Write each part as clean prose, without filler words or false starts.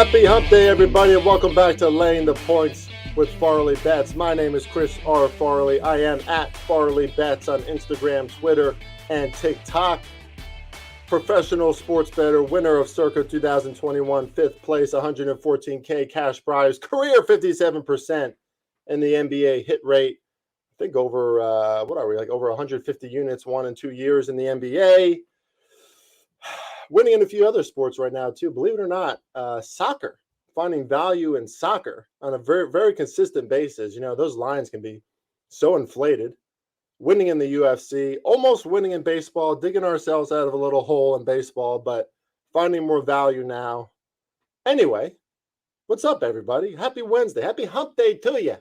Happy Hump Day, everybody, and welcome back to Laying the Points with Farley Bets. My name is Chris R. Farley. I am at Farley Bets on Instagram, Twitter, and TikTok. Professional sports bettor, winner of Circa 2021, fifth place, $114K cash prize, career 57% in the NBA hit rate. I think over, over 150 units, 1 and 2 years in the NBA. Winning in a few other sports right now, too. Believe it or not, soccer. Finding value in soccer on a very, very consistent basis. You know, those lines can be so inflated. Winning in the UFC, almost winning in baseball, digging ourselves out of a little hole in baseball, but finding more value now. Anyway, what's up, everybody? Happy Wednesday. Happy Hump Day to you.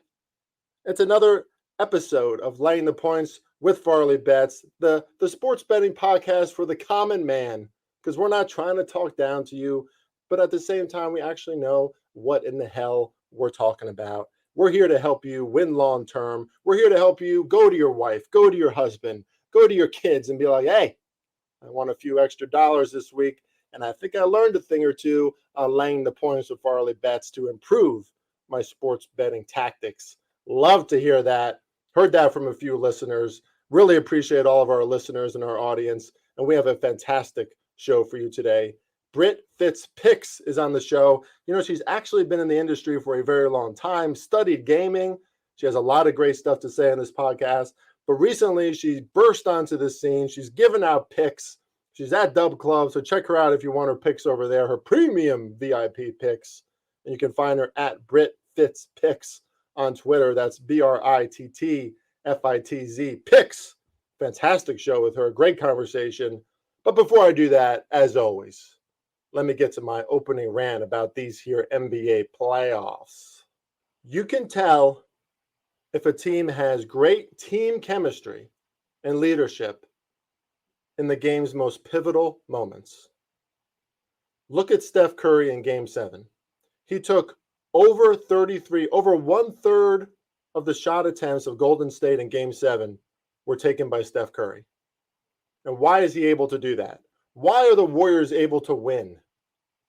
It's another episode of Laying the Points with Farley Bets, the sports betting podcast for the common man. Because we're not trying to talk down to you, but at the same time, we actually know what in the hell we're talking about. We're here to help you win long term. We're here to help you go to your wife, go to your husband, go to your kids and be like, hey, I want a few extra dollars this week. And I think I learned a thing or two on laying the points with Farley Bets to improve my sports betting tactics. Love to hear that. Heard that from a few listeners. Really appreciate all of our listeners and our audience. And we have a fantastic show for you today. Britt Fitz Picks is on the show. You know, she's actually been in the industry for a very long time, studied gaming. She has a lot of great stuff to say on this podcast. But recently, she burst onto the scene. She's giving out picks. She's at Dub Club, so check her out if you want her picks over there, her premium VIP picks. And you can find her at Britt Fitz Picks on Twitter. That's BRITTFITZ Picks. Fantastic show with her. Great conversation. But before I do that, as always, let me get to my opening rant about these here NBA playoffs. You can tell if a team has great team chemistry and leadership in the game's most pivotal moments. Look at Steph Curry in Game 7. He took over 1/3 of the shot attempts of Golden State in Game 7 were taken by Steph Curry. And why is he able to do that? Why are the Warriors able to win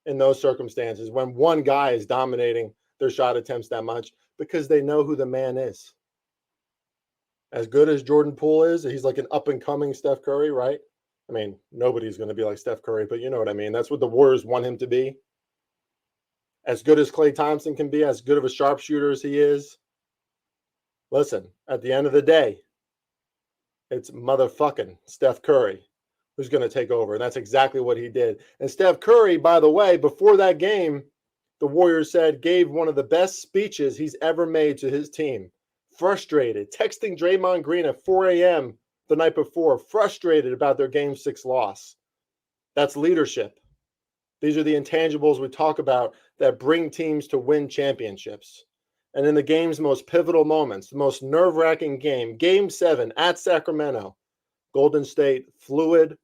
in those circumstances when one guy is dominating their shot attempts that much? Because they know who the man is. As good as Jordan Poole is, he's like an up-and-coming Steph Curry, right? I mean, nobody's going to be like Steph Curry, but you know what I mean. That's what the Warriors want him to be. As good as Klay Thompson can be, as good of a sharpshooter as he is. Listen, at the end of the day, it's motherfucking Steph Curry who's going to take over. And that's exactly what he did. And Steph Curry, by the way, before that game, the Warriors said, gave one of the best speeches he's ever made to his team. Frustrated, texting Draymond Green at 4 a.m. the night before, frustrated about their Game 6 loss. That's leadership. These are the intangibles we talk about that bring teams to win championships. And in the game's most pivotal moments, the most nerve-wracking game, Game 7 at Sacramento, Golden State, fluid,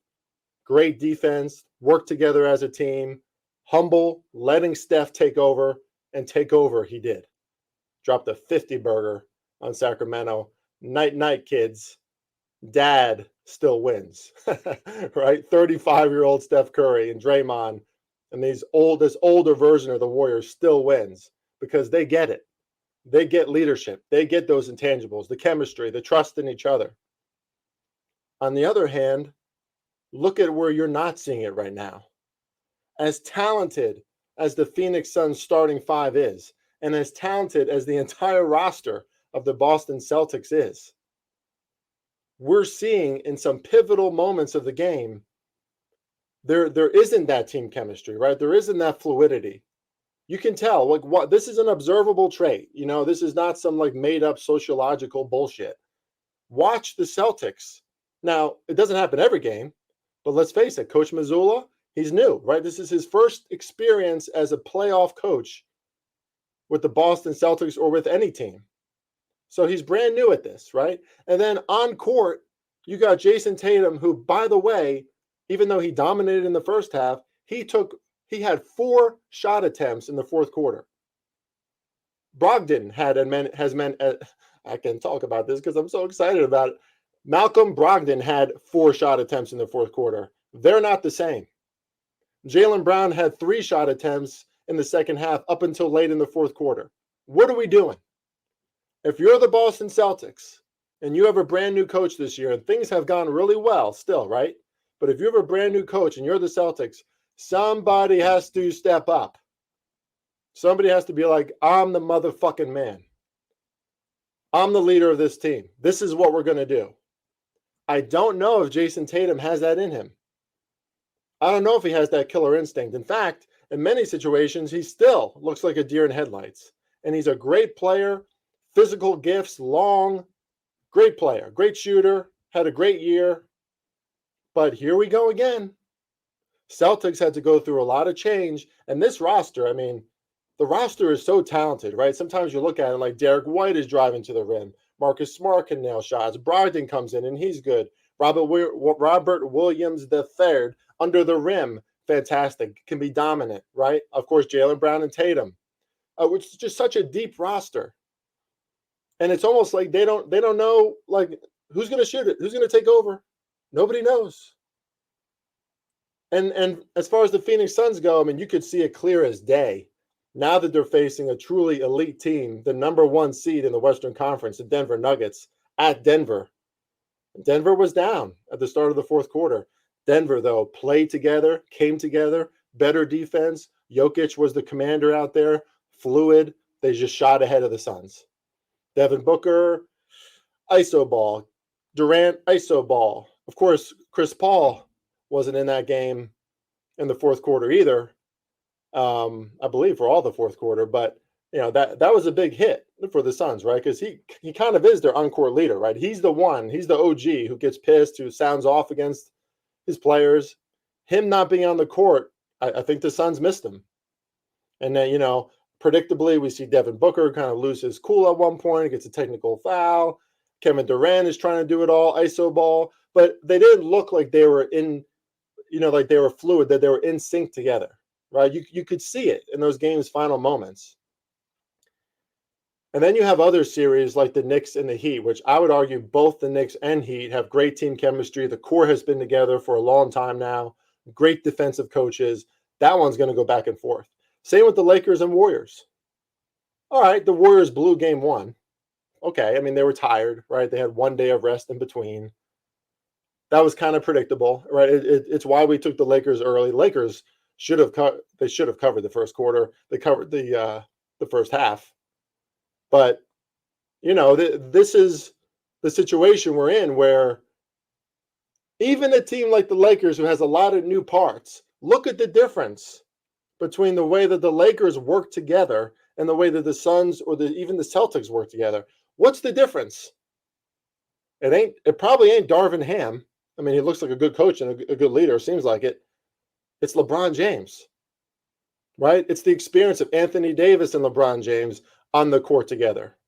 great defense, worked together as a team, humble, letting Steph take over, and take over he did. Dropped a 50-burger on Sacramento. Night, kids. Dad still wins, right? 35-year-old Steph Curry and Draymond and this older version of the Warriors still wins because they get it. They get leadership. They get those intangibles, the chemistry, the trust in each other. On the other hand, look at where you're not seeing it right now. As talented as the Phoenix Suns starting five is, and as talented as the entire roster of the Boston Celtics is, we're seeing in some pivotal moments of the game, there isn't that team chemistry, right? There isn't that fluidity. You can tell, like, what this is an observable trait. You know, this is not some like made up sociological bullshit. Watch the Celtics. Now, it doesn't happen every game, but let's face it, Coach Mazzulla, he's new, right? This is his first experience as a playoff coach with the Boston Celtics or with any team. So he's brand new at this, right? And then on court, you got Jason Tatum, who, by the way, even though he dominated in the first half, he had 4 shot attempts in the fourth quarter. Brogdon I can talk about this because I'm so excited about it. Malcolm Brogdon had 4 shot attempts in the fourth quarter. They're not the same. Jaylen Brown had 3 shot attempts in the second half up until late in the fourth quarter. What are we doing? If you're the Boston Celtics and you have a brand new coach this year, and things have gone really well still, right? But if you have a brand new coach and you're the Celtics, somebody has to step up. Somebody has to be like, I'm the motherfucking man. I'm the leader of this team. This is what we're going to do. I don't know if Jason Tatum has that in him. I don't know if he has that killer instinct. In fact, in many situations, he still looks like a deer in headlights. And he's a great player, physical gifts, long, great player, great shooter, had a great year. But here we go again. Celtics had to go through a lot of change. And this roster, I mean, the roster is so talented, right? Sometimes you look at it like Derek White is driving to the rim. Marcus Smart can nail shots. Brogdon comes in and he's good. Robert Williams III under the rim, fantastic, can be dominant, right? Of course, Jaylen Brown and Tatum, which is just such a deep roster. And it's almost like they don't know like who's going to shoot it, who's going to take over. Nobody knows. And as far as the Phoenix Suns go, I mean, you could see it clear as day. Now that they're facing a truly elite team, the number one seed in the Western Conference, the Denver Nuggets, at Denver. Denver was down at the start of the fourth quarter. Denver, though, played together, came together, better defense. Jokic was the commander out there, fluid. They just shot ahead of the Suns. Devin Booker, iso ball. Durant, iso ball. Of course, Chris Paul wasn't in that game in the fourth quarter either. I believe for all the fourth quarter, but that was a big hit for the Suns, right? Because he kind of is their on-court leader, right? He's the OG who gets pissed, who sounds off against his players. Him not being on the court, I think the Suns missed him. And then, predictably, we see Devin Booker kind of lose his cool at one point, gets a technical foul. Kevin Durant is trying to do it all, iso ball, but they didn't look like they were in, like they were fluid, that they were in sync together. Right, you could see it in those games' final moments. And then you have other series like the Knicks and the Heat, which I would argue both the Knicks and Heat have great team chemistry. The core has been together for a long time now. Great defensive coaches. That one's going to go back and forth. Same with the Lakers and Warriors. All right, the Warriors blew game one. Okay, I mean, they were tired, right? They had 1 day of rest in between. That was kind of predictable, right? It's why we took the Lakers early. Lakers should have covered the first quarter. They covered the first half. But, this is the situation we're in where even a team like the Lakers, who has a lot of new parts, look at the difference between the way that the Lakers work together and the way that the Suns or even the Celtics work together. What's the difference? It probably ain't Darvin Ham. I mean, he looks like a good coach and a good leader. Seems like it. It's LeBron James, right? It's the experience of Anthony Davis and LeBron James on the court together.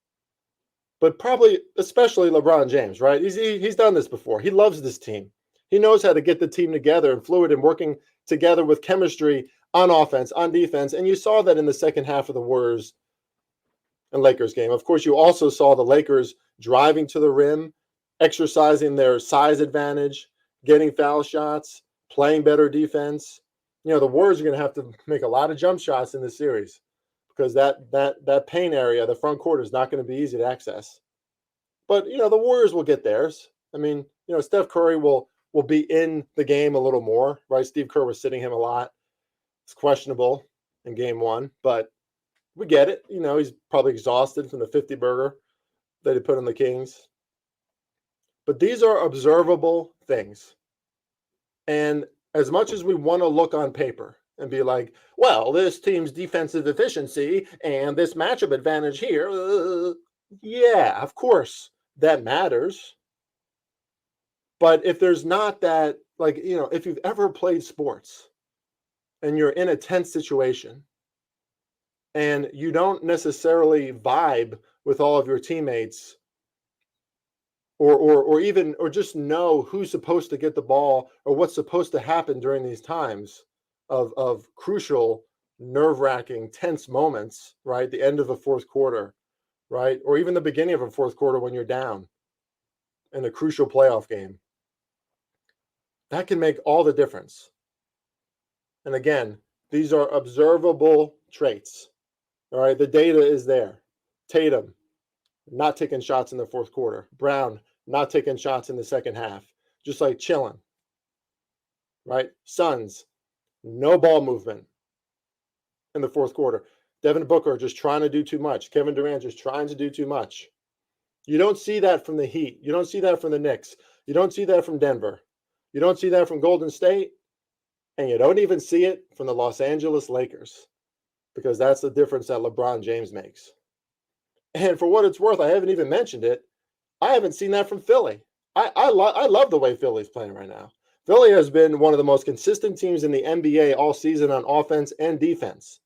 But probably, especially LeBron James, right? He's done this before. He loves this team. He knows how to get the team together and fluid and working together with chemistry on offense, on defense. And you saw that in the second half of the Warriors and Lakers game. Of course, you also saw the Lakers driving to the rim, exercising their size advantage, getting foul shots, playing better defense. The Warriors are going to have to make a lot of jump shots in this series because that paint area, the front court, is not going to be easy to access. But, the Warriors will get theirs. I mean, Steph Curry will be in the game a little more, right? Steve Kerr was sitting him a lot. It's questionable in game one, but we get it. He's probably exhausted from the 50 burger that he put on the Kings. But these are observable things. And as much as we want to look on paper and be like, well, this team's defensive efficiency and this matchup advantage here, yeah, of course, that matters. But if there's not that, if you've ever played sports and you're in a tense situation and you don't necessarily vibe with all of your teammates or just know who's supposed to get the ball or what's supposed to happen during these times of crucial, nerve-wracking, tense moments, right? The end of a fourth quarter, right? Or even the beginning of a fourth quarter when you're down in a crucial playoff game. That can make all the difference. And again, these are observable traits. All right, the data is there. Tatum, not taking shots in the fourth quarter. Brown, not taking shots in the second half. Just like chilling. Right? Suns, no ball movement in the fourth quarter. Devin Booker just trying to do too much. Kevin Durant just trying to do too much. You don't see that from the Heat. You don't see that from the Knicks. You don't see that from Denver. You don't see that from Golden State. And you don't even see it from the Los Angeles Lakers, because that's the difference that LeBron James makes. And for what it's worth, I haven't even mentioned it. I haven't seen that from Philly. I love the way Philly's playing right now. Philly has been one of the most consistent teams in the NBA all season on offense and defense.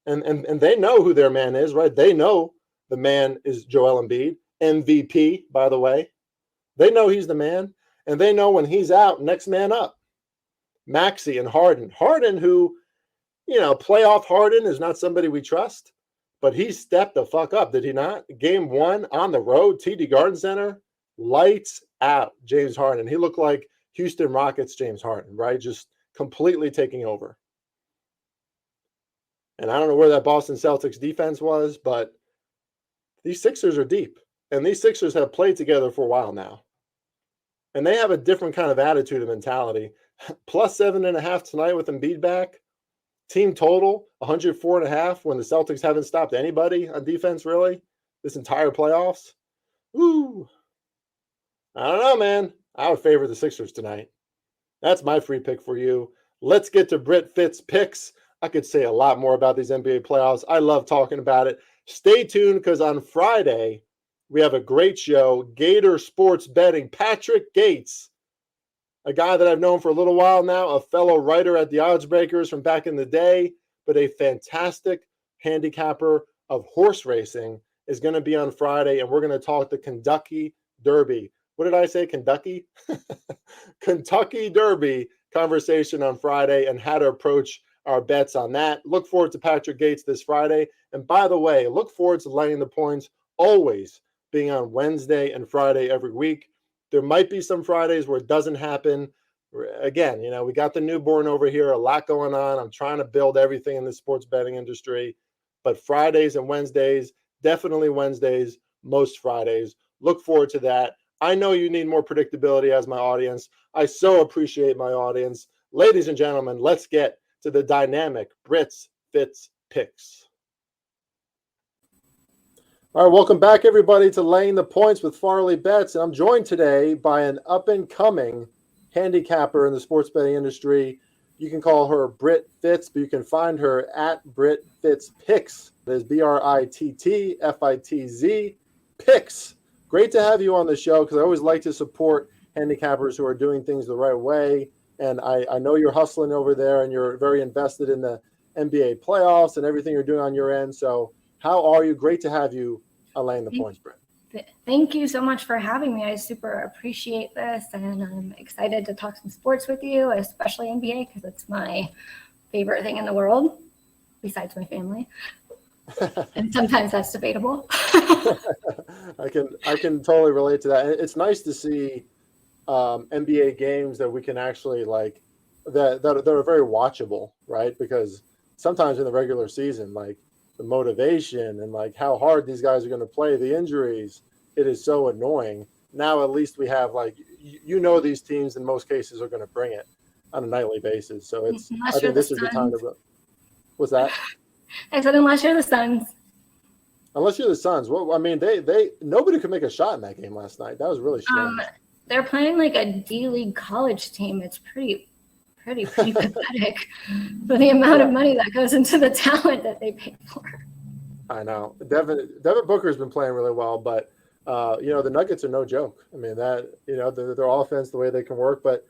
And they know who their man is, right? They know the man is Joel Embiid, MVP, by the way. They know he's the man, and they know when he's out, next man up. Maxey and Harden. Harden, who, playoff Harden is not somebody we trust, but he stepped the fuck up, did he not? Game 1 on the road, TD Garden Center, lights out, James Harden. He looked like Houston Rockets James Harden, right? Just completely taking over. And I don't know where that Boston Celtics defense was, but these Sixers are deep. And these Sixers have played together for a while now. And they have a different kind of attitude and mentality. Plus 7.5 tonight with Embiid back. Team total 104.5 when the Celtics haven't stopped anybody on defense, really, this entire playoffs. Woo! I don't know, man. I would favor the Sixers tonight. That's my free pick for you. Let's get to Britt Fitt's picks. I could say a lot more about these NBA playoffs. I love talking about it. Stay tuned, because on Friday, we have a great show. Gator Sports Betting. Patrick Gates, a guy that I've known for a little while now, a fellow writer at the Odds Breakers from back in the day, but a fantastic handicapper of horse racing, is going to be on Friday, and we're going to talk the Kentucky Derby. What did I say? Kentucky? Kentucky Derby conversation on Friday, and how to approach our bets on that. Look forward to Patrick Gates this Friday. And by the way, look forward to Laying the Points always being on Wednesday and Friday every week. There might be some Fridays where it doesn't happen. Again, we got the newborn over here, a lot going on. I'm trying to build everything in the sports betting industry. But Fridays and Wednesdays, definitely Wednesdays, most Fridays. Look forward to that. I know you need more predictability as my audience. I so appreciate my audience. Ladies and gentlemen, let's get to the dynamic Brits Fits Picks. All right, welcome back, everybody, to Laying the Points with Farley Bets. And I'm joined today by an up-and-coming handicapper in the sports betting industry. You can call her Britt Fitz, but you can find her at Britt Fitz Picks. That is BRITTFITZ Picks. Great to have you on the show, because I always like to support handicappers who are doing things the right way. And I know you're hustling over there, and you're very invested in the NBA playoffs and everything you're doing on your end. So how are you? Great to have you Laying the Points, Brett. Thank you so much for having me. I super appreciate this, and I'm excited to talk some sports with you, especially NBA, because it's my favorite thing in the world, besides my family. And sometimes that's debatable. I can totally relate to that. It's nice to see NBA games that we can actually that are very watchable, right? Because sometimes in the regular season, the motivation and how hard these guys are going to play, the injuries, it is so annoying. Now at least we have these teams in most cases are going to bring it on a nightly basis. So I think this is the time to. What's that? I said unless you're the Suns. Unless you're the Suns. Well, I mean, they nobody could make a shot in that game last night. That was really strange. They're playing a D-League college team. It's pretty pathetic for the amount of money that goes into the talent that they pay for. I know. Devin Booker has been playing really well, but the Nuggets are no joke. I mean, that their offense, the way they can work, but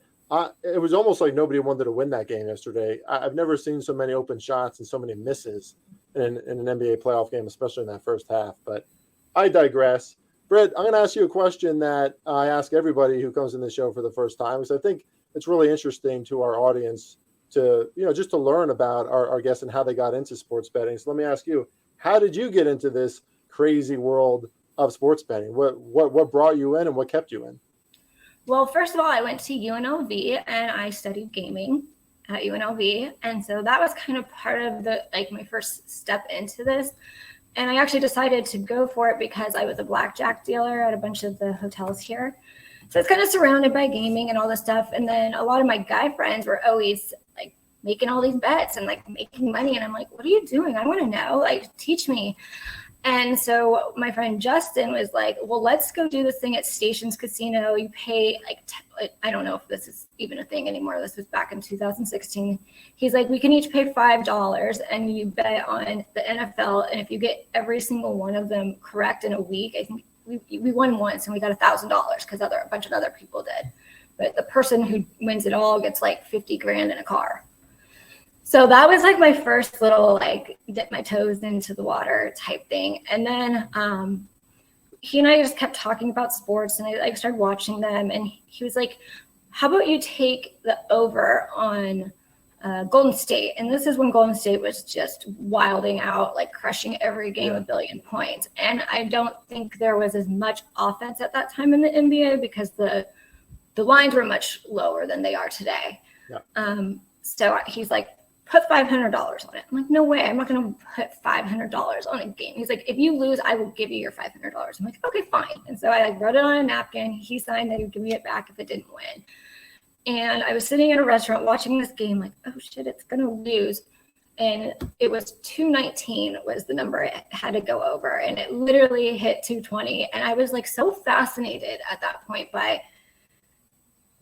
it was almost like nobody wanted to win that game yesterday. I've never seen so many open shots and so many misses in an NBA playoff game, especially in that first half. But I digress. Brett, I'm going to ask you a question that I ask everybody who comes in the show for the first time, because I think it's really interesting to our audience to, just to learn about our guests and how they got into sports betting. So let me ask you, how did you get into this crazy world of sports betting? What brought you in and what kept you in? Well, first of all, I went to UNLV and I studied gaming. at UNLV. And so that was kind of part of the, like, my first step into this. And I actually decided to go for it because I was a blackjack dealer at a bunch of the hotels here. So it's kind of surrounded by gaming and all this stuff. And then a lot of my guy friends were always like making all these bets and like making money. And I'm like, what are you doing? I want to know, like, teach me. And so my friend Justin was like, well, let's go do this thing at Stations Casino. You pay I don't know if this is even a thing anymore. This was back in 2016. He's like, we can each pay $5 and you bet on the NFL. And if you get every single one of them correct in a week, I think we won once and we got $1,000 because a bunch of other people did. But the person who wins it all gets like 50 grand in a car. So that was like my first little like dip my toes into the water type thing. And then he and I just kept talking about sports and I like started watching them. And he was like, how about you take the over on Golden State? And this is when Golden State was just wilding out, like crushing every game, 1 billion points. And I don't think there was as much offense at that time in the NBA because the lines were much lower than they are today. Yeah. So he's like, put $500 on it. I'm like, no way. I'm not going to put $500 on a game. He's like, if you lose, I will give you your $500. I'm like, okay, fine. And so I like wrote it on a napkin. He signed that he would give me it back if it didn't win. And I was sitting in a restaurant watching this game like, oh shit, it's going to lose. And it was 219 was the number it had to go over. And it literally hit 220. And I was like so fascinated at that point by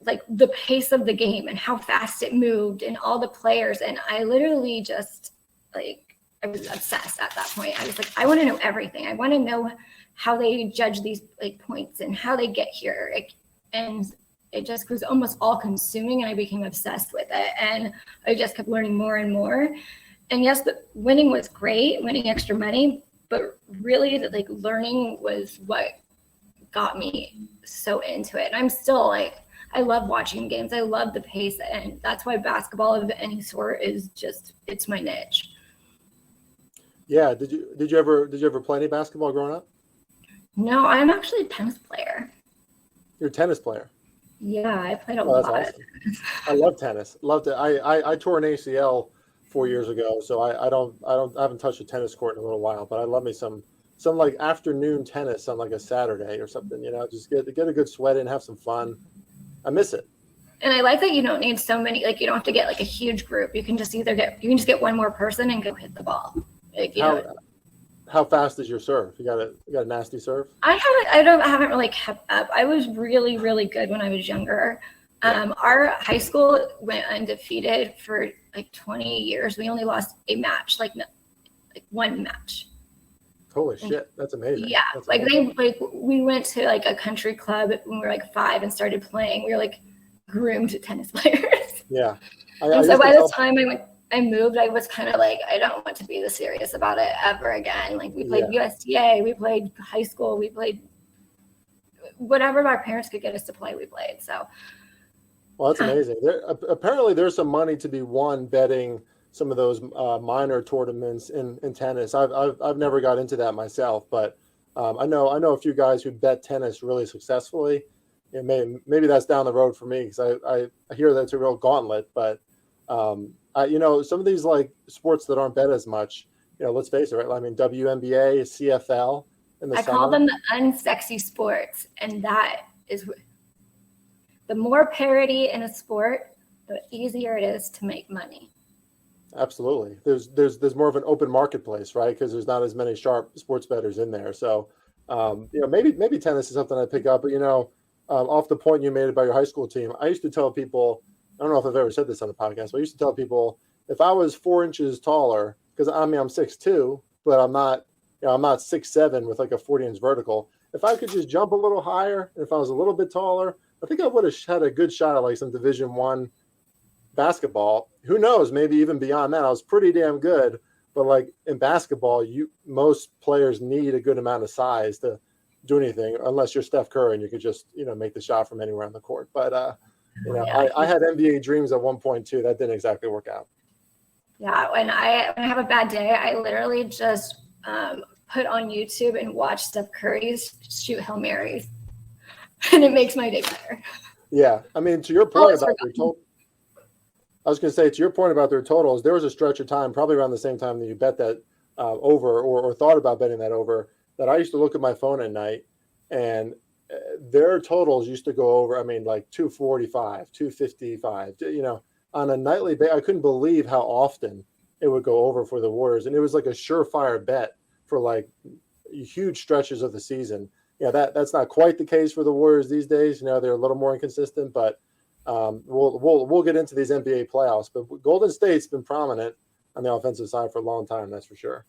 like the pace of the game and how fast it moved and all the players. And I literally just like, I was obsessed at that point. I was like, I want to know everything. I want to know how they judge these like points and how they get here. And it just was almost all consuming and I became obsessed with it. And I just kept learning more and more. And yes, the winning was great, winning extra money, but really like learning was what got me so into it. And I'm still like, I love watching games. I love the pace. And that's why basketball of any sort is just, it's my niche. Yeah. Did you ever play any basketball growing up? No, I'm actually a tennis player. You're a tennis player? Yeah, I played a lot. Awesome. I love tennis. Loved it. I tore an ACL 4 years ago, so I haven't touched a tennis court in a little while, but I love me some like afternoon tennis on like a Saturday or something, just get a good sweat in, have some fun. I miss it. And I like that you don't need so many, like you don't have to get like a huge group. You can just get one more person and go hit the ball. Like, how fast is your serve? You got a nasty serve? I haven't really kept up. I was really, really good when I was younger. Our high school went undefeated for like 20 years. We only lost a match, like one match. Holy shit, that's amazing. Yeah, that's like amazing. we went to like a country club when we were like 5 and started playing. We were like groomed tennis players. Yeah. So by the time I moved, I was kind of like, I don't want to be this serious about it ever again. Like we played USTA, we played high school, we played whatever our parents could get us to play, we played. So. Well, that's amazing. Apparently there's some money to be won betting some of those minor tournaments in tennis. I've never got into that myself, but I know a few guys who bet tennis really successfully. Maybe that's down the road for me because I hear that's a real gauntlet. But some of these like sports that aren't bet as much, let's face it, right? I mean, WNBA, CFL, in the summer. Call them the unsexy sports, and that is the more parity in a sport, the easier it is to make money. Absolutely. There's more of an open marketplace, right? Because there's not as many sharp sports bettors in there. So, maybe tennis is something I pick up. But off the point you made about your high school team, I used to tell people, I don't know if I've ever said this on the podcast, but I used to tell people if I was 4 inches taller, because I'm 6'2", but I'm not 6'7" with like a 40-inch vertical. If I could just jump a little higher, and if I was a little bit taller, I think I would have had a good shot at like some Division I basketball. Who knows? Maybe even beyond that. I was pretty damn good, but like in basketball, most players need a good amount of size to do anything, unless you're Steph Curry and you could just make the shot from anywhere on the court. But I had NBA dreams at one point too. That didn't exactly work out. Yeah, when I have a bad day, I literally just put on YouTube and watch Steph Curry shoot Hail Marys, and it makes my day better. Yeah, I mean, to your point about I was going to say, to your point about their totals, there was a stretch of time, probably around the same time that you bet that over, or thought about betting that over, that I used to look at my phone at night, and their totals used to go over. I mean, like 245, 255, on a nightly basis. I couldn't believe how often it would go over for the Warriors. And it was like a surefire bet for like huge stretches of the season. Yeah, that's not quite the case for the Warriors these days. They're a little more inconsistent, but we'll get into these NBA playoffs. But Golden State's been prominent on the offensive side for a long time, that's for sure.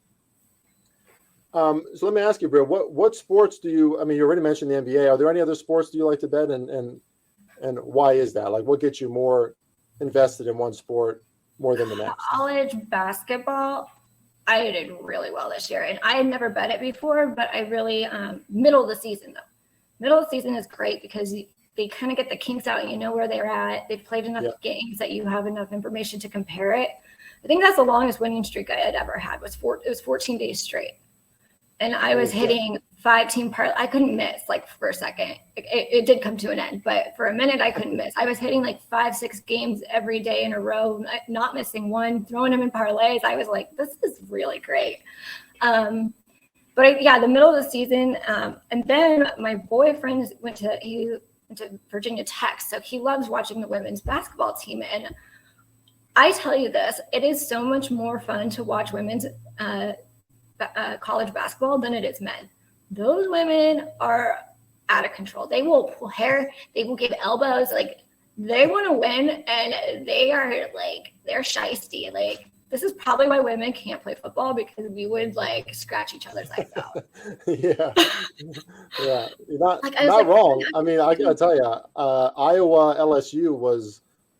So let me ask you, Bill, what sports do you? I mean, you already mentioned the NBA. Are there any other sports do you like to bet, and why is that? Like, what gets you more invested in one sport more than the next? College basketball, I did really well this year, and I had never bet it before, but I really middle of the season though. Middle of the season is great because they kind of get the kinks out and you know where they're at. They've played enough games that you have enough information to compare it. I think that's the longest winning streak I had ever had. It was 14 days straight. And I was hitting 5-team parlay. I couldn't miss, like, for a second. It did come to an end, but for a minute I couldn't miss. I was hitting like 5-6 games every day in a row, not missing one, throwing them in parlays. I was like, this is really great. The middle of the season, and then my boyfriend went to Virginia Tech, so he loves watching the women's basketball team. And I tell you this, it is so much more fun to watch women's college basketball than it is men. Those women are out of control. They will pull hair, they will give elbows, like they want to win, and they're shiesty. Like, this is probably why women can't play football, because we would like scratch each other's eyes out. Yeah, you're not wrong. I mean, I gotta tell you, Iowa LSU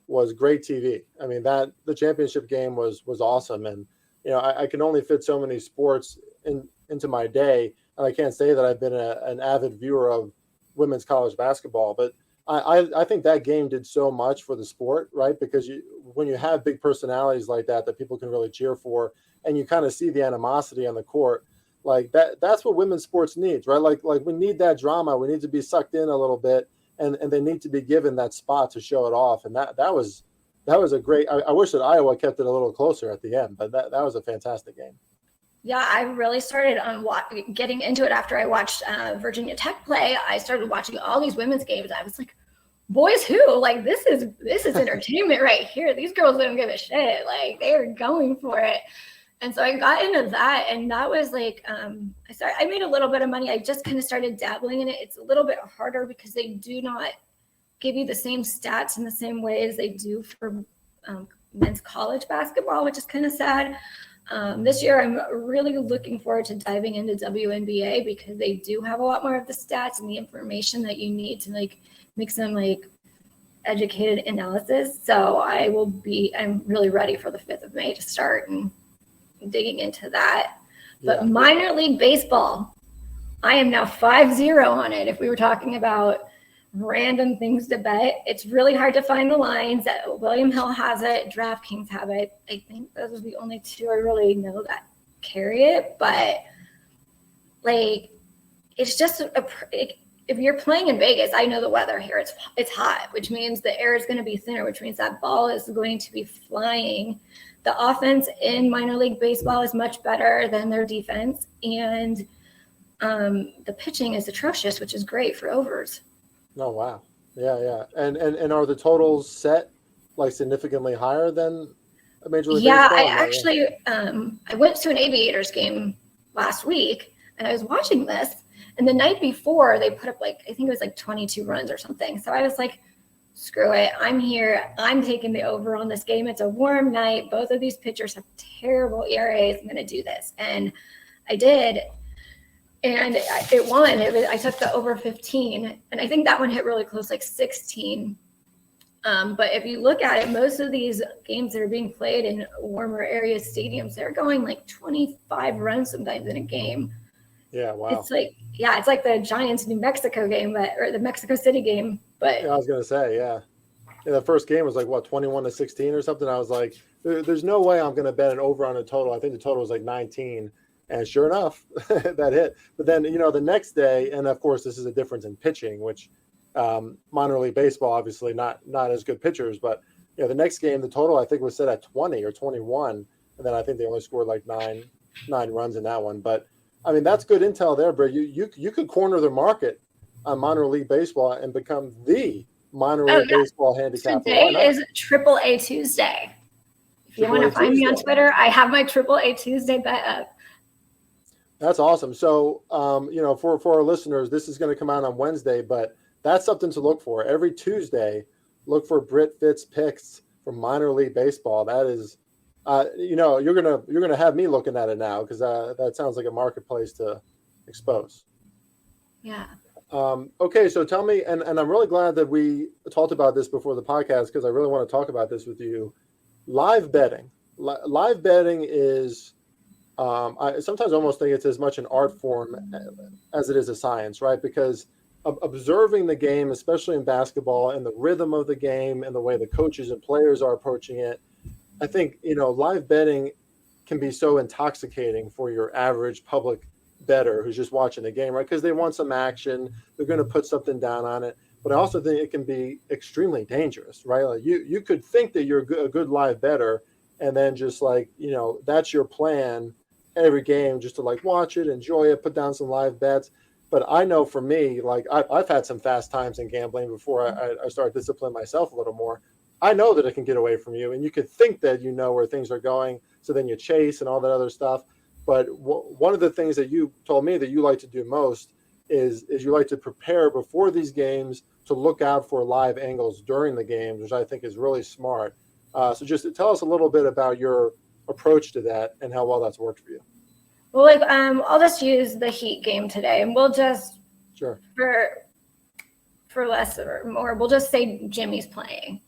was great TV. I mean, the championship game was awesome, and I can only fit so many sports into my day, and I can't say that I've been an avid viewer of women's college basketball, but I think that game did so much for the sport, right? Because when you have big personalities like that people can really cheer for, and you kind of see the animosity on the court, like that's what women's sports needs, right? Like we need that drama. We need to be sucked in a little bit, and they need to be given that spot to show it off. And that was a great. I wish that Iowa kept it a little closer at the end, but that was a fantastic game. Yeah, I really started getting into it after I watched Virginia Tech play. I started watching all these women's games. I was like, boys who? Like, this is entertainment right here. These girls don't give a shit. Like, they are going for it. And so I got into that, and that was like, I made a little bit of money. I just kind of started dabbling in it. It's a little bit harder because they do not give you the same stats in the same way as they do for men's college basketball, which is kind of sad. This year, I'm really looking forward to diving into WNBA because they do have a lot more of the stats and the information that you need to like make some like educated analysis. So I'm really ready for the 5th of May to start and digging into that. But minor league baseball, I am now 5-0 on it. If we were talking about random things to bet, it's really hard to find the lines. William Hill has it, DraftKings have it. I think those are the only two I really know that carry it. But like, it's just if you're playing in Vegas, I know the weather here, it's hot, which means the air is going to be thinner, which means that ball is going to be flying. The offense in minor league baseball is much better than their defense, and the pitching is atrocious, which is great for overs. Oh, wow. Yeah. And are the totals set like significantly higher than a Major League Baseball? I actually I went to an Aviators game last week, and I was watching this, and the night before they put up I think it was like 22 runs or something. So I was like, screw it. I'm here. I'm taking the over on this game. It's a warm night. Both of these pitchers have terrible ERAs. I'm going to do this. And I did. And it won. I took the over 15, and I think that one hit really close, like 16. But if you look at it, most of these games that are being played in warmer area stadiums, they're going like 25 runs sometimes in a game. Yeah, wow. It's like the Giants New Mexico game, or the Mexico City game. But yeah, I was gonna say, the first game was like 21-16 or something. I was like, there's no way I'm gonna bet an over on a total. I think the total was like 19. And sure enough, that hit. But then, the next day, and of course, this is a difference in pitching, which minor league baseball, obviously not as good pitchers, but the next game, the total I think was set at 20 or 21, and then I think they only scored like nine runs in that one. But I mean, that's good intel there, bro. You could corner the market on minor league baseball and become the minor Oh league yeah. baseball handicapper. Why Today not? is Triple A Tuesday. If you want to AAA find me on Tuesday. Twitter, I have my Triple A Tuesday bet up. That's awesome. So, for our listeners, this is going to come out on Wednesday, but that's something to look for. Every Tuesday, look for Brit Fitz picks from minor league baseball. That is, you're gonna have me looking at it now because that sounds like a marketplace to expose. Yeah. Okay, so tell me, and I'm really glad that we talked about this before the podcast because I really want to talk about this with you. Live betting. Live betting is. I sometimes almost think it's as much an art form as it is a science, right? Because observing the game, especially in basketball, and the rhythm of the game and the way the coaches and players are approaching it, I think, live betting can be so intoxicating for your average public bettor who's just watching the game, right? Because they want some action, they're going to put something down on it. But I also think it can be extremely dangerous, right? Like you could think that you're a good live bettor, and then just like, that's your plan every game, just to like watch it, enjoy it, put down some live bets. But I know for me, like I've had some fast times in gambling before I started disciplining myself a little more. I know that it can get away from you, and you could think that you know where things are going, so then you chase and all that other stuff. But one of the things that you told me that you like to do most is you like to prepare before these games to look out for live angles during the games, which I think is really smart. So just tell us a little bit about your approach to that and how well that's worked for you. Well, like I'll just use the Heat game today, and we'll just Sure. For less or more, we'll just say Jimmy's playing,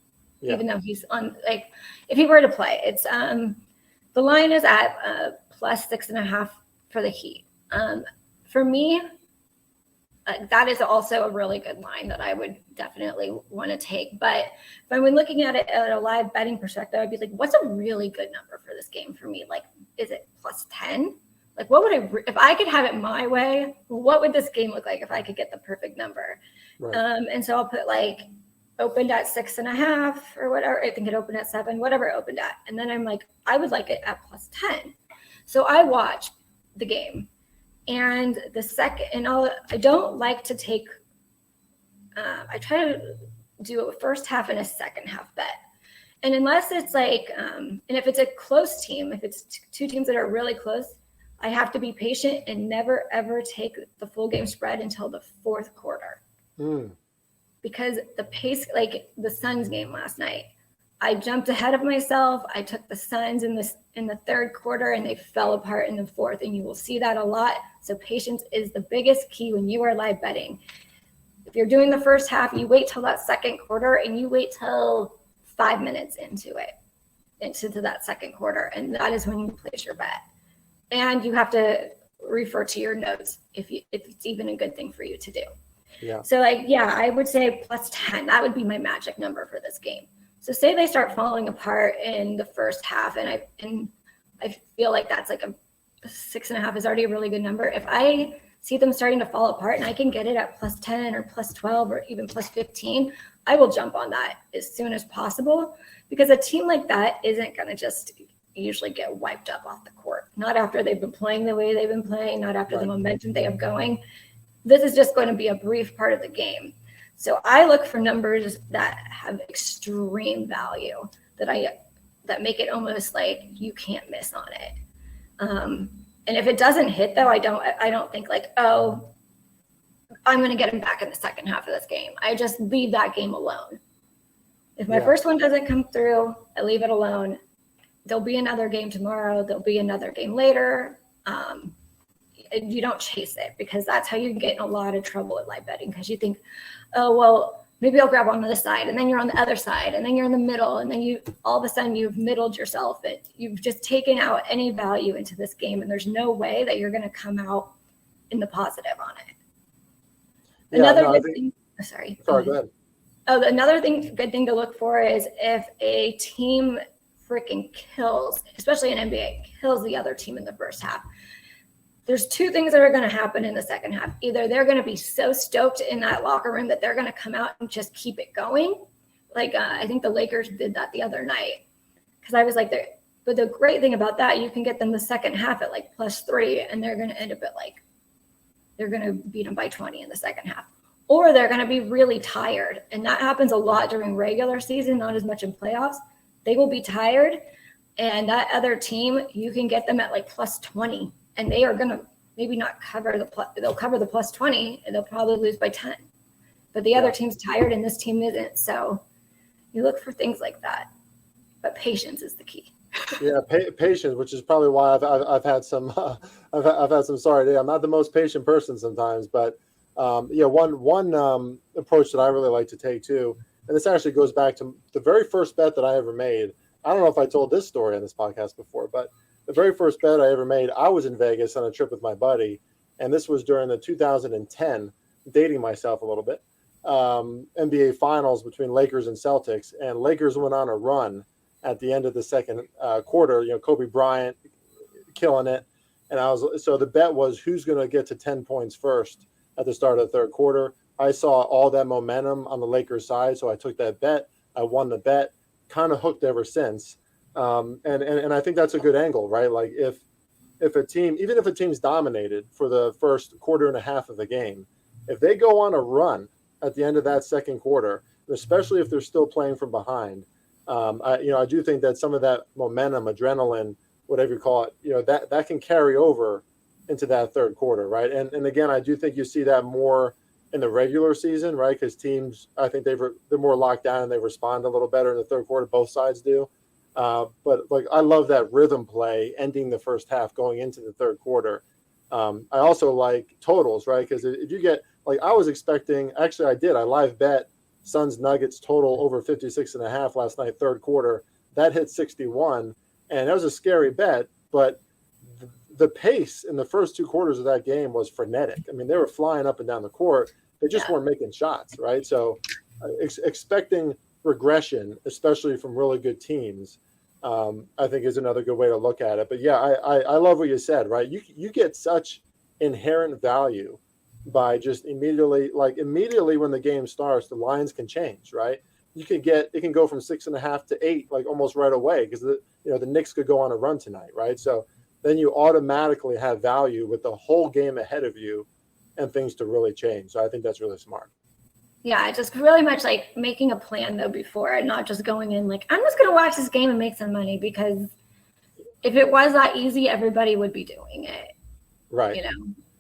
even though he's on. Like, if he were to play, it's the line is at plus 6.5 for the Heat. For me, that is also a really good line that I would definitely want to take. But if I'm looking at it at a live betting perspective, I'd be like, what's a really good number for this game for me? Like, is it plus 10? Like, what would if I could have it my way, what would this game look like if I could get the perfect number? Right. And so I'll put like opened at 6.5 or whatever. I think it opened at 7, whatever it opened at. And then I'm like, I would like it at plus 10. So I watch the game. And the second, and I don't like to take, I try to do a first half and a second half bet. And unless it's like, and if it's a close team, if it's two teams that are really close, I have to be patient and never, ever take the full game spread until the fourth quarter. Because the pace, like the Suns game last night, I jumped ahead of myself. I took the Suns in the third quarter, and they fell apart in the fourth. And you will see that a lot. So patience is the biggest key when you are live betting. If you're doing the first half, you wait till that second quarter, and you wait till 5 minutes into that second quarter, and that is when you place your bet. And you have to refer to your notes if it's even a good thing for you to do. Yeah. So I would say plus 10. That would be my magic number for this game. So say they start falling apart in the first half, and I feel like that's like a 6.5 is already a really good number. If I see them starting to fall apart and I can get it at plus 10 or plus 12 or even plus 15, I will jump on that as soon as possible, because a team like that isn't going to just usually get wiped up off the court. Not after they've been playing the way they've been playing, not after the momentum they have going. This is just going to be a brief part of the game. So I look for numbers that have extreme value that make it almost like you can't miss on it. And if it doesn't hit, though, I don't think like, oh, I'm going to get him back in the second half of this game. I just leave that game alone. If my first one doesn't come through, I leave it alone. There'll be another game tomorrow. There'll be another game later. You don't chase it, because that's how you can get in a lot of trouble at live betting, because you think, oh, well, maybe I'll grab on this side, and then you're on the other side, and then you're in the middle, and then all of a sudden you've middled yourself. You've just taken out any value into this game, and there's no way that you're going to come out in the positive on it. Sorry, go ahead. Oh, another good thing to look for is if a team freaking kills, especially in NBA, kills the other team in the first half. There's two things that are going to happen in the second half. Either they're going to be so stoked in that locker room that they're going to come out and just keep it going, Like I think the Lakers did that the other night because I was like, but the great thing about that, you can get them the second half at like +3, and they're going to end up at like, they're going to beat them by 20 in the second half. Or they're going to be really tired. And that happens a lot during regular season, not as much in playoffs. They will be tired. And that other team, you can get them at like +20. And they are going to maybe not cover they'll cover the +20, and they'll probably lose by 10. But the other team's tired and this team isn't. So you look for things like that. But patience is the key. Yeah, patience, which is probably why I've had some I've had some sorry day. I'm not the most patient person sometimes, but one approach that I really like to take too, and this actually goes back to the very first bet that I ever made. I don't know if I told this story on this podcast before, but the very first bet I ever made, I was in Vegas on a trip with my buddy, and this was during the 2010, dating myself a little bit, NBA Finals between Lakers and Celtics, and Lakers went on a run at the end of the second quarter. Kobe Bryant killing it, and so the bet was who's going to get to 10 points first at the start of the third quarter. I saw all that momentum on the Lakers side, so I took that bet. I won the bet, kind of hooked ever since. And I think that's a good angle, right? Like if a team, even if a team's dominated for the first quarter and a half of the game, if they go on a run at the end of that second quarter, especially if they're still playing from behind, I do think that some of that momentum, adrenaline, whatever you call it, that can carry over into that third quarter, right? And again, I do think you see that more in the regular season, right? Because teams, I think they're more locked down and they respond a little better in the third quarter. Both sides do. But like, I love that rhythm play ending the first half going into the third quarter. I also like totals, right? Because if you get, like, I was expecting, actually I live bet Suns Nuggets total over 56.5 last night, third quarter. That hit 61, and that was a scary bet, but the pace in the first two quarters of that game was frenetic. I mean, they were flying up and down the court. They just weren't making shots, right? So expecting regression, especially from really good teams, I think is another good way to look at it. But yeah, I love what you said, right? You get such inherent value by just immediately when the game starts, the lines can change, right? It can go from 6.5 to 8, like almost right away, because the Knicks could go on a run tonight, right? So then you automatically have value with the whole game ahead of you and things to really change. So I think that's really smart. Yeah, just really much like making a plan though before, and not just going in like, I'm just going to watch this game and make some money, because if it was that easy, everybody would be doing it. Right.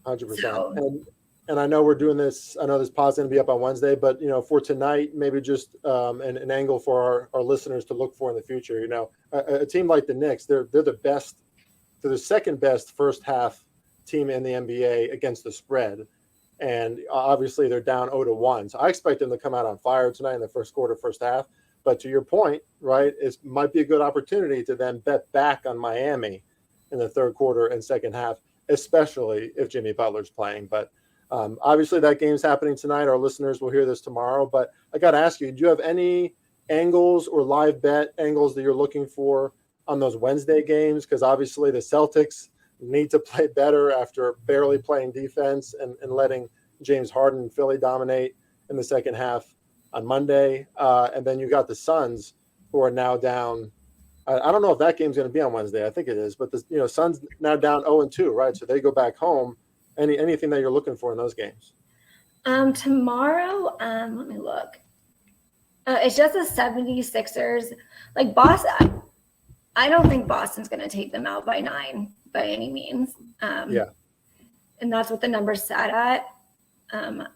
100%. So, and I know we're doing this. I know this pod's going to be up on Wednesday, but for tonight, maybe just an angle for our listeners to look for in the future. A team like the Knicks, they're the best. They're the second best first half team in the NBA against the spread, and obviously they're down 0-1. So I expect them to come out on fire tonight in the first quarter, first half. But to your point, right, it might be a good opportunity to then bet back on Miami in the third quarter and second half, especially if Jimmy Butler's playing. But obviously that game's happening tonight. Our listeners will hear this tomorrow. But I got to ask you, do you have any angles or live bet angles that you're looking for on those Wednesday games? Because obviously the Celtics need to play better after barely playing defense and letting James Harden and Philly dominate in the second half on Monday. And then you got the Suns, who are now down. I don't know if that game's going to be on Wednesday. I think it is. But the Suns now down 0-2, right? So they go back home. Anything that you're looking for in those games? Tomorrow, let me look. It's just the 76ers. Like Boston, I don't think Boston's going to take them out by 9 by any means. And that's what the number's sat at. I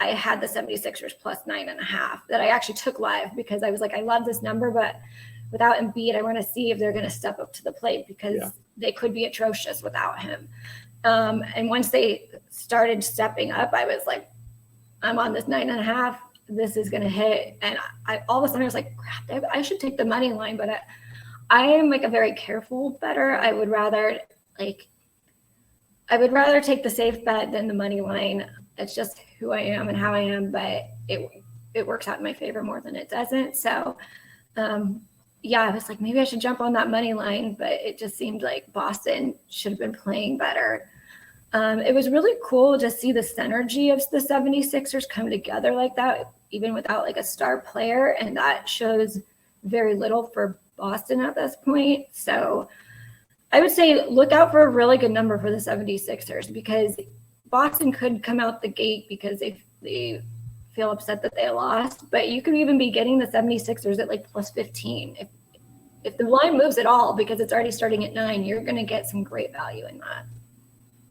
had the 76ers plus 9.5 that I actually took live, because I was like, I love this number, but without Embiid, I want to see if they're going to step up to the plate, because they could be atrocious without him. And once they started stepping up, I was like, I'm on this 9.5. This is going to hit. And I all of a sudden I was like, crap, I should take the money line, but I am like a very careful bettor. I would rather take the safe bet than the money line. It's just who I am and how I am, but it works out in my favor more than it doesn't. So, I was like, maybe I should jump on that money line, but it just seemed like Boston should have been playing better. It was really cool to see the synergy of the 76ers come together like that, even without like a star player. And that shows very little for Boston at this point. So I would say look out for a really good number for the 76ers, because Boston could come out the gate because they feel upset that they lost. But you could even be getting the 76ers at like plus 15. If the line moves at all, because it's already starting at 9, you're going to get some great value in that.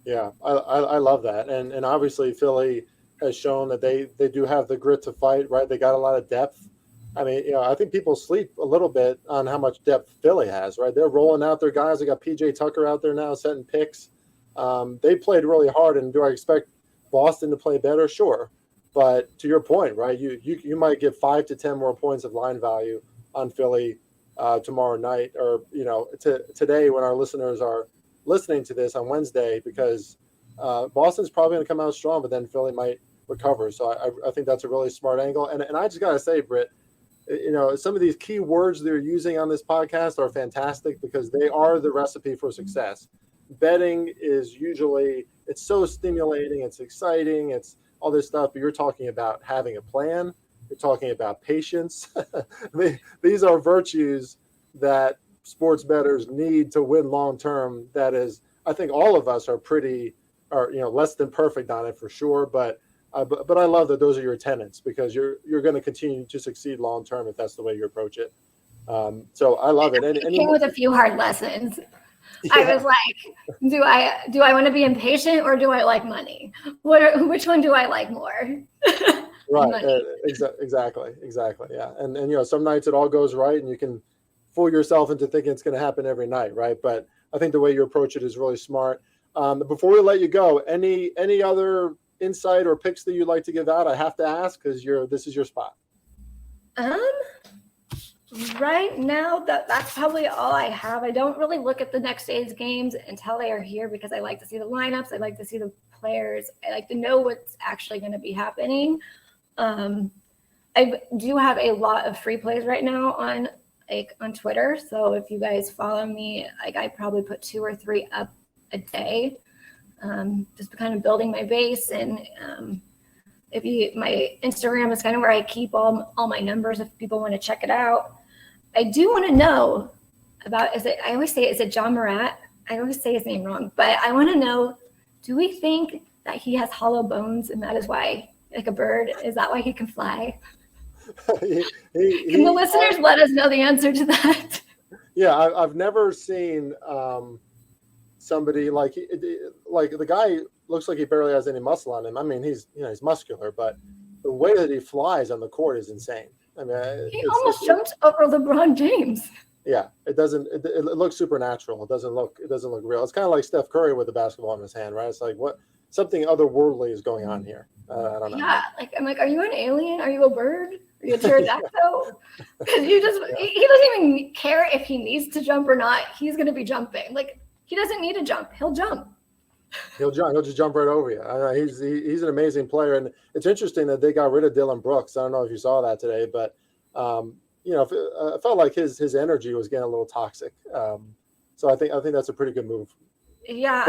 Yeah, I love that. And obviously Philly has shown that they do have the grit to fight, right? They got a lot of depth. I mean, I think people sleep a little bit on how much depth Philly has, right? They're rolling out their guys. They got PJ Tucker out there now setting picks. They played really hard. And do I expect Boston to play better? Sure. But to your point, right, you might get 5 to 10 more points of line value on Philly tomorrow night, or, today when our listeners are listening to this on Wednesday, because Boston's probably going to come out strong, but then Philly might recover. So I think that's a really smart angle. And I just got to say, Britt, some of these key words they're using on this podcast are fantastic, because they are the recipe for success. Betting is usually, it's so stimulating, it's exciting, it's all this stuff, but you're talking about having a plan. You're talking about patience. These are virtues that sports bettors need to win long term. That is, I think all of us are less than perfect on it for sure. But I love that those are your tenets, because you're going to continue to succeed long term if that's the way you approach it. So I love it. And came with a few hard lessons. Yeah. I was like, do I want to be impatient, or do I like money? Which one do I like more? Right. Exactly. Yeah. And some nights it all goes right and you can fool yourself into thinking it's going to happen every night. Right. But I think the way you approach it is really smart. Before we let you go, any other insight or picks that you'd like to give out? I have to ask, because this is your spot. Right now, that's probably all I have. I don't really look at the next day's games until they are here, because I like to see the lineups. I like to see the players. I like to know what's actually going to be happening. I do have a lot of free plays right now on Twitter. So if you guys follow me, I probably put 2 or 3 up a day, just kind of building my base. And my Instagram is kind of where I keep all my numbers if people want to check it out. I do want to know about, I always say, is it John Murat? I always say his name wrong, but I want to know, do we think that he has hollow bones and that is why, like a bird, is that why he can fly? Can the listeners let us know the answer to that? Yeah, I've never seen somebody like the guy looks like he barely has any muscle on him. I mean, he's muscular, but the way that he flies on the court is insane. I mean, he almost jumped over LeBron James. Yeah, it doesn't. It looks supernatural. It doesn't look real. It's kind of like Steph Curry with the basketball in his hand, right? It's like something otherworldly is going on here. I don't know. Yeah, I'm like, are you an alien? Are you a bird? Are you a pterodactyl? Because he doesn't even care if he needs to jump or not. He's going to be jumping. Like, he doesn't need to jump. He'll jump. He'll just jump right over you. He's an amazing player, and it's interesting that they got rid of Dylan Brooks. I don't know if you saw that today, but I felt like his energy was getting a little toxic. So I think that's a pretty good move. Yeah,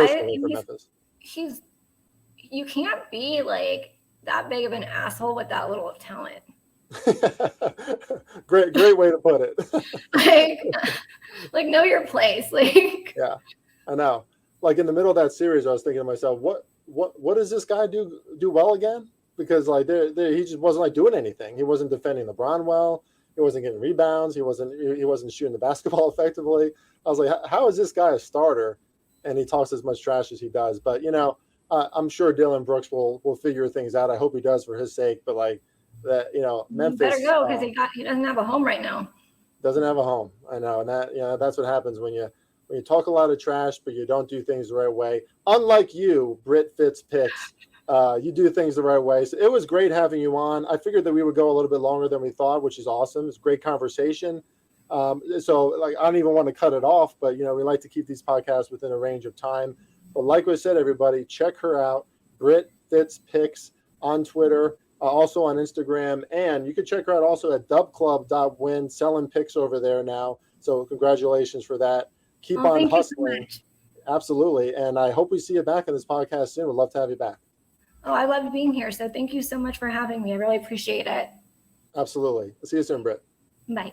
you can't be like that big of an asshole with that little of talent. Great way to put it. like know your place. Like, yeah, I know. Like in the middle of that series, I was thinking to myself, what does this guy do well again? Because like he just wasn't doing anything. He wasn't defending LeBron well. He wasn't getting rebounds. He wasn't shooting the basketball effectively. I was like, how is this guy a starter? And he talks as much trash as he does. But I'm sure Dylan Brooks will figure things out. I hope he does for his sake. But Memphis better go, because he doesn't have a home right now. Doesn't have a home. I know, and that's what happens when you talk a lot of trash, but you don't do things the right way. Unlike you, Britt Fitz picks, you do things the right way. So it was great having you on. I figured that we would go a little bit longer than we thought, which is awesome. It's a great conversation. So I don't even want to cut it off, but we like to keep these podcasts within a range of time. But like I said, everybody, check her out, Britt Fitz Picks on Twitter, also on Instagram, and you can check her out also at dubclub.win, selling picks over there now. So congratulations for that. Keep on hustling. Absolutely. And I hope we see you back on this podcast soon. We'd love to have you back. Oh, I loved being here. So thank you so much for having me. I really appreciate it. Absolutely. See you soon, Britt. Bye.